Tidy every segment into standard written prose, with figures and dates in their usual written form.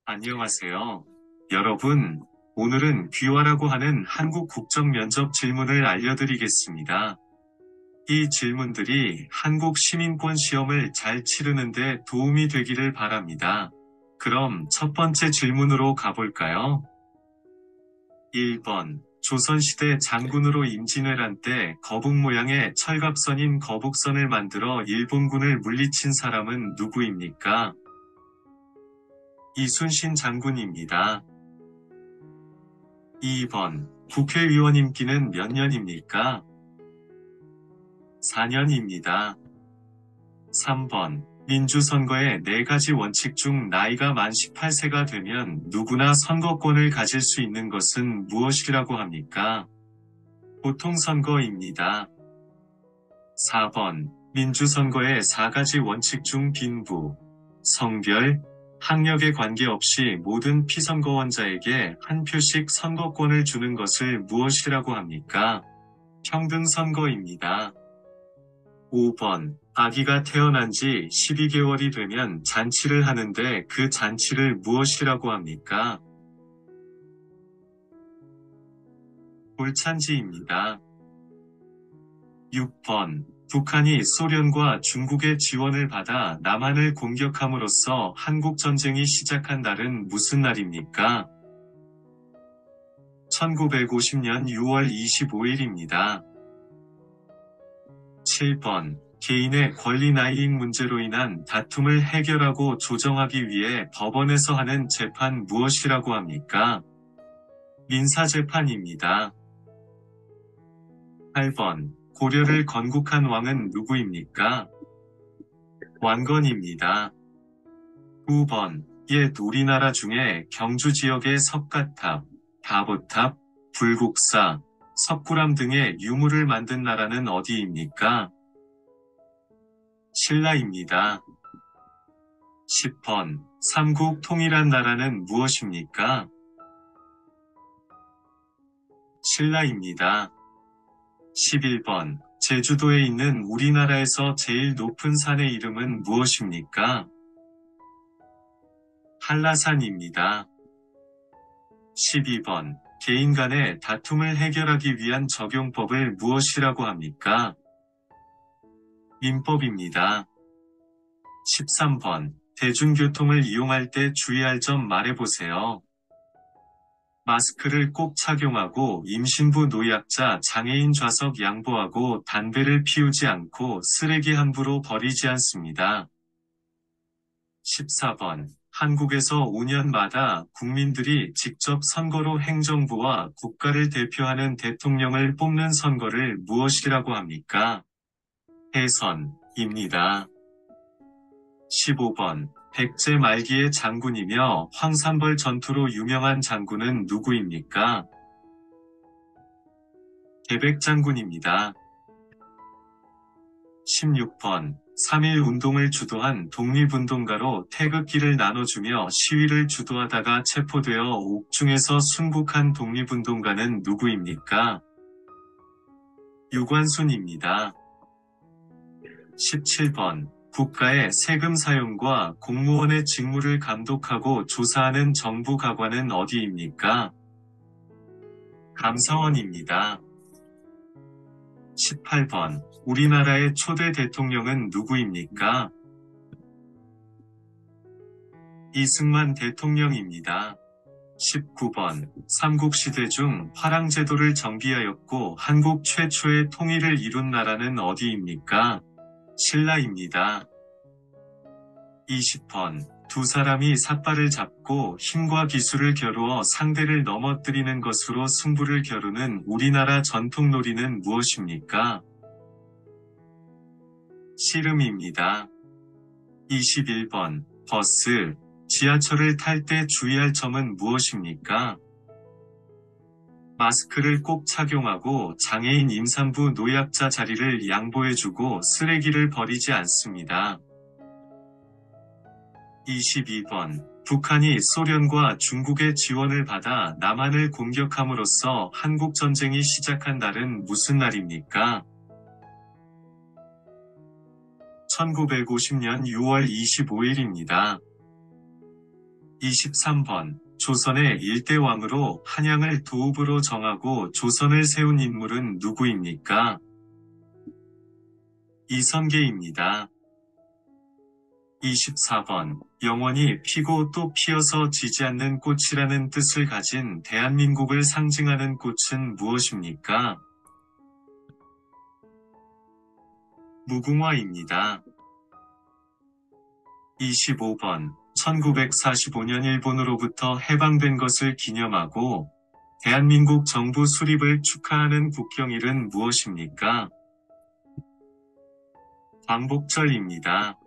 안녕하세요. 여러분, 오늘은 귀화라고 하는 한국 국적 면접 질문을 알려드리겠습니다. 이 질문들이 한국 시민권 시험을 잘 치르는데 도움이 되기를 바랍니다. 그럼 첫 번째 질문으로 가볼까요? 1번. 조선시대 장군으로 임진왜란 때 거북 모양의 철갑선인 거북선을 만들어 일본군을 물리친 사람은 누구입니까? 이순신 장군입니다. 2번. 국회의원 임기는 몇 년입니까? 4년입니다. 3번. 민주선거의 4가지 원칙 중 나이가 만 18세가 되면 누구나 선거권을 가질 수 있는 것은 무엇이라고 합니까? 보통선거입니다. 4번. 민주선거의 4가지 원칙 중 빈부, 성별, 학력에 관계없이 모든 피선거원자에게 한 표씩 선거권을 주는 것을 무엇이라고 합니까? 평등선거입니다. 5번. 아기가 태어난 지 12개월이 되면 잔치를 하는데 그 잔치를 무엇이라고 합니까? 돌잔치입니다. 6번. 북한이 소련과 중국의 지원을 받아 남한을 공격함으로써 한국전쟁이 시작한 날은 무슨 날입니까? 1950년 6월 25일입니다. 7번. 개인의 권리나 이익 문제로 인한 다툼을 해결하고 조정하기 위해 법원에서 하는 재판 무엇이라고 합니까? 민사재판입니다. 8번. 고려를 건국한 왕은 누구입니까? 완건입니다. 9번. 옛 우리나라 중에 경주 지역의 석가탑, 다보탑, 불국사, 석굴암 등의 유물을 만든 나라는 어디입니까? 신라입니다. 10번. 삼국 통일한 나라는 무엇입니까? 신라입니다. 11번. 제주도에 있는 우리나라에서 제일 높은 산의 이름은 무엇입니까? 한라산입니다. 12번. 개인 간의 다툼을 해결하기 위한 적용법을 무엇이라고 합니까? 민법입니다. 13번. 대중교통을 이용할 때 주의할 점 말해보세요. 마스크를 꼭 착용하고 임신부 노약자 장애인 좌석 양보하고 담배를 피우지 않고 쓰레기 함부로 버리지 않습니다. 14번. 한국에서 5년마다 국민들이 직접 선거로 행정부와 국가를 대표하는 대통령을 뽑는 선거를 무엇이라고 합니까? 대선입니다. 15번. 백제 말기의 장군이며 황산벌 전투로 유명한 장군은 누구입니까? 계백장군입니다. 16번. 3.1 운동을 주도한 독립운동가로 태극기를 나눠주며 시위를 주도하다가 체포되어 옥중에서 순국한 독립운동가는 누구입니까? 유관순입니다. 17번. 국가의 세금 사용과 공무원의 직무를 감독하고 조사하는 정부 가관은 어디입니까? 감사원입니다. 18번. 우리나라의 초대 대통령은 누구입니까? 이승만 대통령입니다. 19번. 삼국시대 중 화랑제도를 정비하였고 한국 최초의 통일을 이룬 나라는 어디입니까? 신라입니다. 20번. 두 사람이 삿발을 잡고 힘과 기술을 겨루어 상대를 넘어뜨리는 것으로 승부를 겨루는 우리나라 전통 놀이는 무엇입니까? 씨름입니다. 21번. 버스, 지하철을 탈 때 주의할 점은 무엇입니까? 마스크를 꼭 착용하고 장애인 임산부 노약자 자리를 양보해주고 쓰레기를 버리지 않습니다. 22번. 북한이 소련과 중국의 지원을 받아 남한을 공격함으로써 한국전쟁이 시작한 날은 무슨 날입니까? 1950년 6월 25일입니다. 23번. 조선의 일대 왕으로 한양을 도읍으로 정하고 조선을 세운 인물은 누구입니까? 이성계입니다. 24번. 영원히 피고 또 피어서 지지 않는 꽃이라는 뜻을 가진 대한민국을 상징하는 꽃은 무엇입니까? 무궁화입니다. 25번. 1945년 일본으로부터 해방된 것을 기념하고 대한민국 정부 수립을 축하하는 국경일은 무엇입니까? 광복절입니다.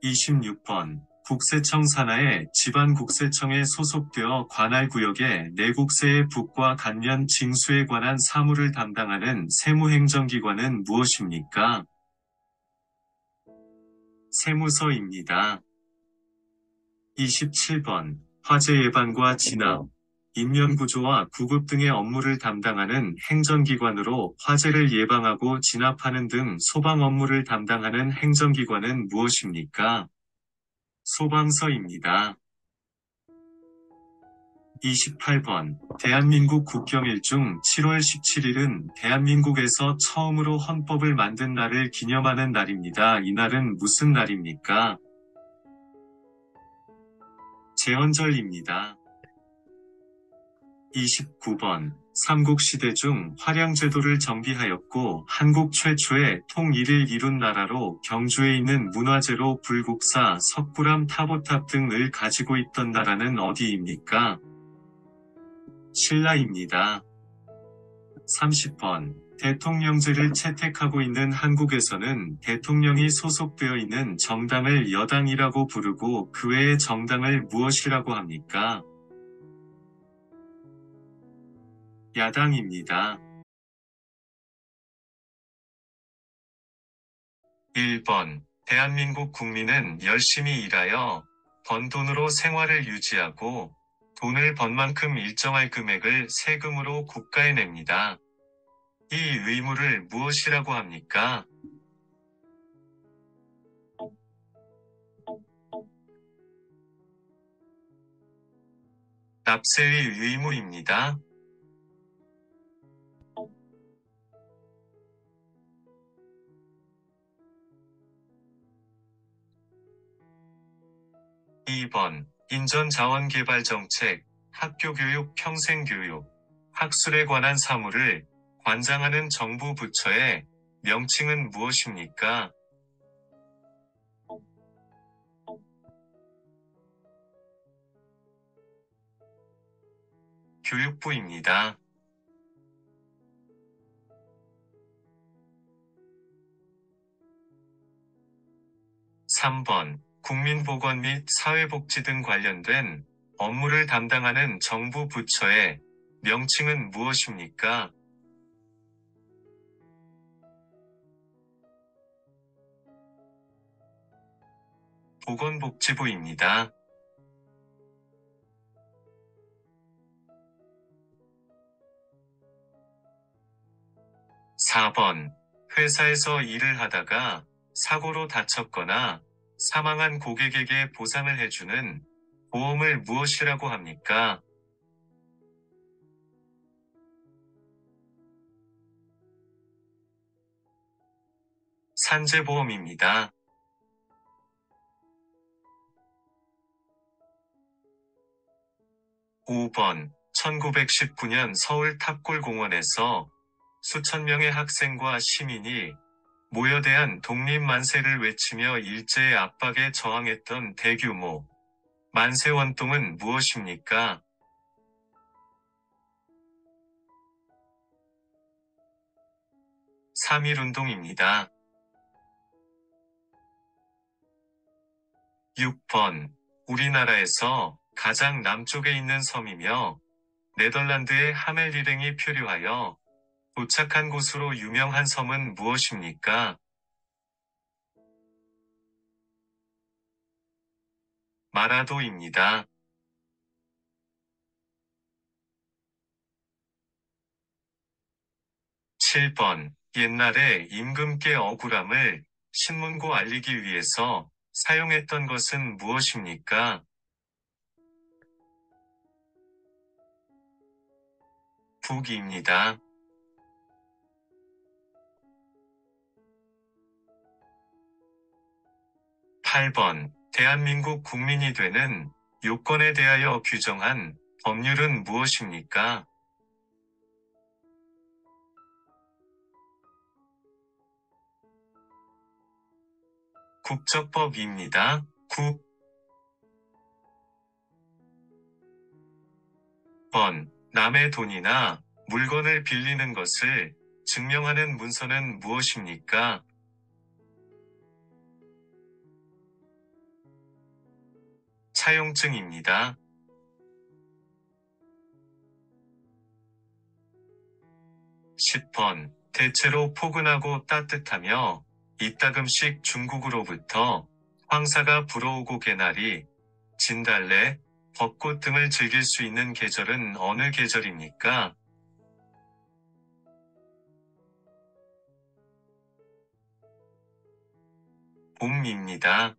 26번. 국세청 산하의 지방국세청에 소속되어 관할구역의 내국세의 부과 간면 징수에 관한 사무를 담당하는 세무행정기관은 무엇입니까? 세무서입니다. 27번. 화재 예방과 진압, 인면구조와 구급 등의 업무를 담당하는 행정기관으로 화재를 예방하고 진압하는 등 소방 업무를 담당하는 행정기관은 무엇입니까? 소방서입니다. 28번. 대한민국 국경일 중 7월 17일은 대한민국에서 처음으로 헌법을 만든 날을 기념하는 날입니다. 이 날은 무슨 날입니까? 제헌절입니다. 29번. 삼국시대 중 화량제도를 정비하였고 한국 최초의 통일을 이룬 나라로 경주에 있는 문화재로 불국사, 석굴암, 타보탑 등을 가지고 있던 나라는 어디입니까? 신라입니다. 30번. 대통령제를 채택하고 있는 한국에서는 대통령이 소속되어 있는 정당을 여당이라고 부르고 그 외의 정당을 무엇이라고 합니까? 야당입니다. 1번. 대한민국 국민은 열심히 일하여 번 돈으로 생활을 유지하고 돈을 번 만큼 일정할 금액을 세금으로 국가에 냅니다. 이 의무를 무엇이라고 합니까? 납세의 의무입니다. 2번. 인전자원개발정책, 학교교육, 평생교육, 학술에 관한 사무를 관장하는 정부 부처의 명칭은 무엇입니까? 교육부입니다. 3번. 국민보건 및 사회복지 등 관련된 업무를 담당하는 정부 부처의 명칭은 무엇입니까? 보건복지부입니다. 4번. 회사에서 일을 하다가 사고로 다쳤거나 사망한 고객에게 보상을 해주는 보험을 무엇이라고 합니까? 산재보험입니다. 5번. 1919년 서울 탑골공원에서 수천 명의 학생과 시민이 모여 대한 독립만세를 외치며 일제의 압박에 저항했던 대규모 만세원동은 무엇입니까? 3.1운동입니다. 6번. 우리나라에서 가장 남쪽에 있는 섬이며 네덜란드의 하멜 일행이 표류하여 도착한 곳으로 유명한 섬은 무엇입니까? 마라도입니다. 7번. 옛날에 임금께 억울함을 신문고 알리기 위해서 사용했던 것은 무엇입니까? 북입니다. 8번. 대한민국 국민이 되는 요건에 대하여 규정한 법률은 무엇입니까? 국적법입니다. 9번. 남의 돈이나 물건을 빌리는 것을 증명하는 문서는 무엇입니까? 차용증입니다. 10번. 대체로 포근하고 따뜻하며 이따금씩 중국으로부터 황사가 불어오고 개나리, 진달래, 벚꽃 등을 즐길 수 있는 계절은 어느 계절입니까? 봄입니다.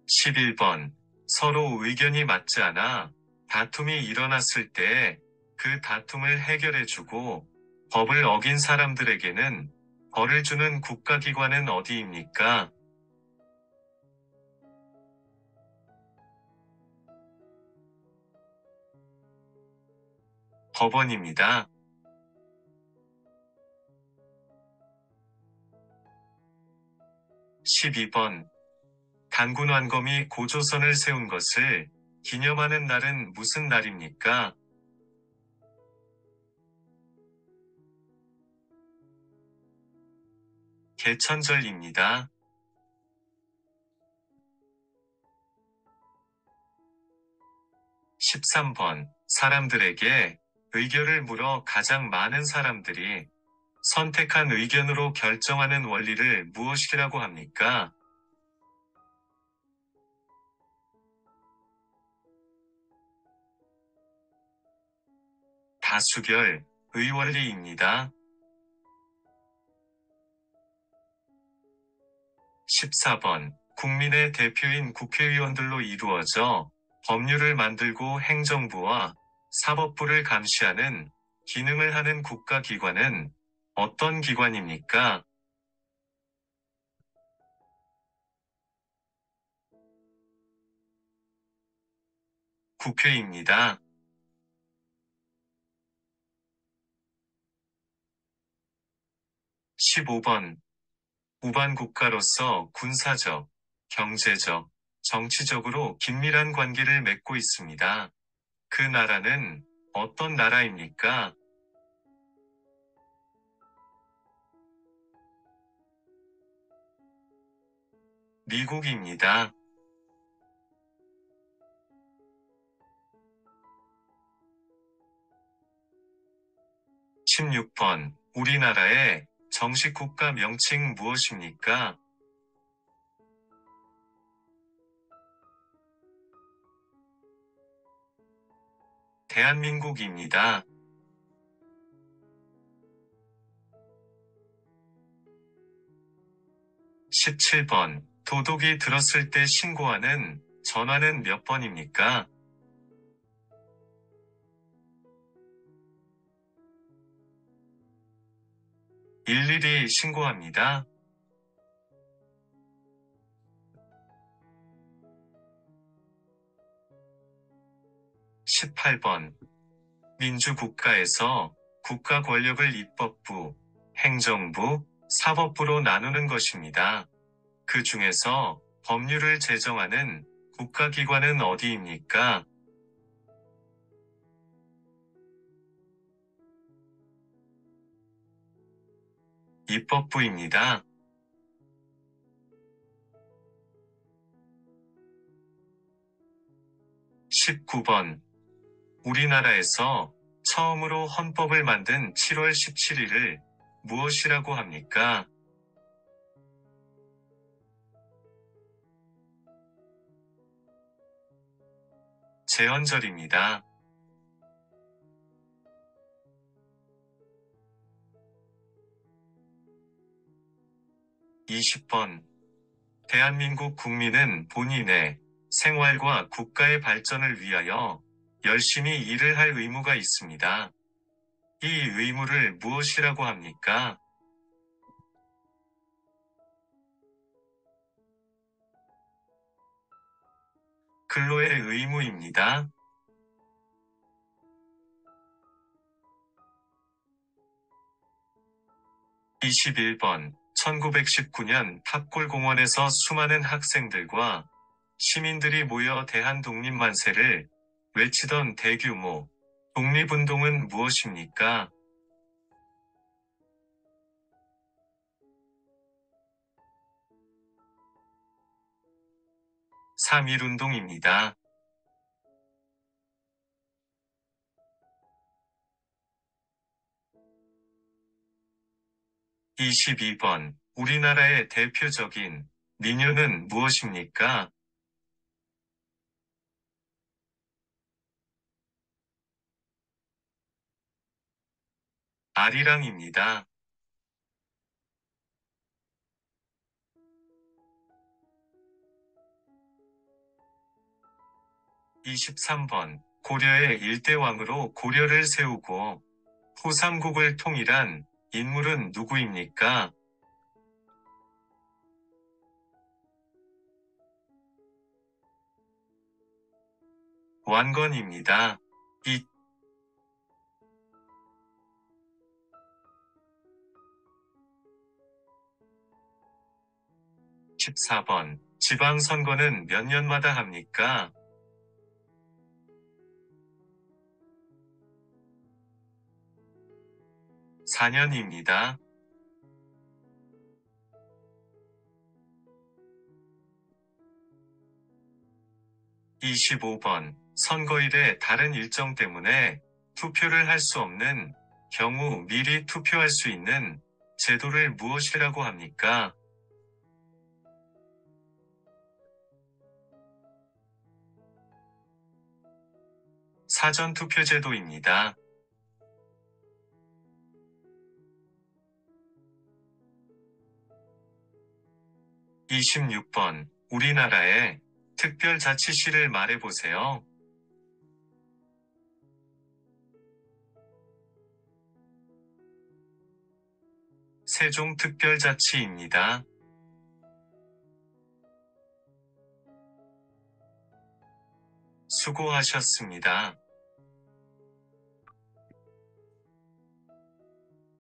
11번. 서로 의견이 맞지 않아 다툼이 일어났을 때 그 다툼을 해결해주고 법을 어긴 사람들에게는 벌을 주는 국가기관은 어디입니까? 법원입니다. 12번. 단군완검이 고조선을 세운 것을 기념하는 날은 무슨 날입니까? 개천절입니다. 13번. 사람들에게 의견을 물어 가장 많은 사람들이 선택한 의견으로 결정하는 원리를 무엇이라고 합니까? 다수결, 의원리입니다. 14번. 국민의 대표인 국회의원들로 이루어져 법률을 만들고 행정부와 사법부를 감시하는 기능을 하는 국가기관은 어떤 기관입니까? 국회입니다. 15번. 우반 국가로서 군사적, 경제적, 정치적으로 긴밀한 관계를 맺고 있습니다. 그 나라는 어떤 나라입니까? 미국입니다. 16번. 우리나라의 정식 국가 명칭 무엇입니까? 대한민국입니다. 17번. 도둑이 들었을 때 신고하는 전화는 몇 번입니까? 112 신고합니다. 18번. 민주국가에서 국가 권력을 입법부, 행정부, 사법부로 나누는 것입니다. 그 중에서 법률을 제정하는 국가기관은 어디입니까? 입법부입니다. 19번. 우리나라에서 처음으로 헌법을 만든 7월 17일을 무엇이라고 합니까? 제헌절입니다. 20번. 대한민국 국민은 본인의 생활과 국가의 발전을 위하여 열심히 일을 할 의무가 있습니다. 이 의무를 무엇이라고 합니까? 근로의 의무입니다. 21번. 1919년 탑골공원에서 수많은 학생들과 시민들이 모여 대한독립만세를 외치던 대규모 독립운동은 무엇입니까? 3.1운동입니다. 22번. 우리나라의 대표적인 민요는 무엇입니까? 아리랑입니다. 23번. 고려의 일대왕으로 고려를 세우고 후삼국을 통일한 인물은 누구입니까? 완건입니다. 14번. 지방선거는 몇 년마다 합니까? 4년입니다. 25번. 선거일에 다른 일정 때문에 투표를 할 수 없는 경우 미리 투표할 수 있는 제도를 무엇이라고 합니까? 사전투표제도입니다. 26번. 우리나라의 특별자치시를 말해보세요. 세종특별자치입니다. 수고하셨습니다.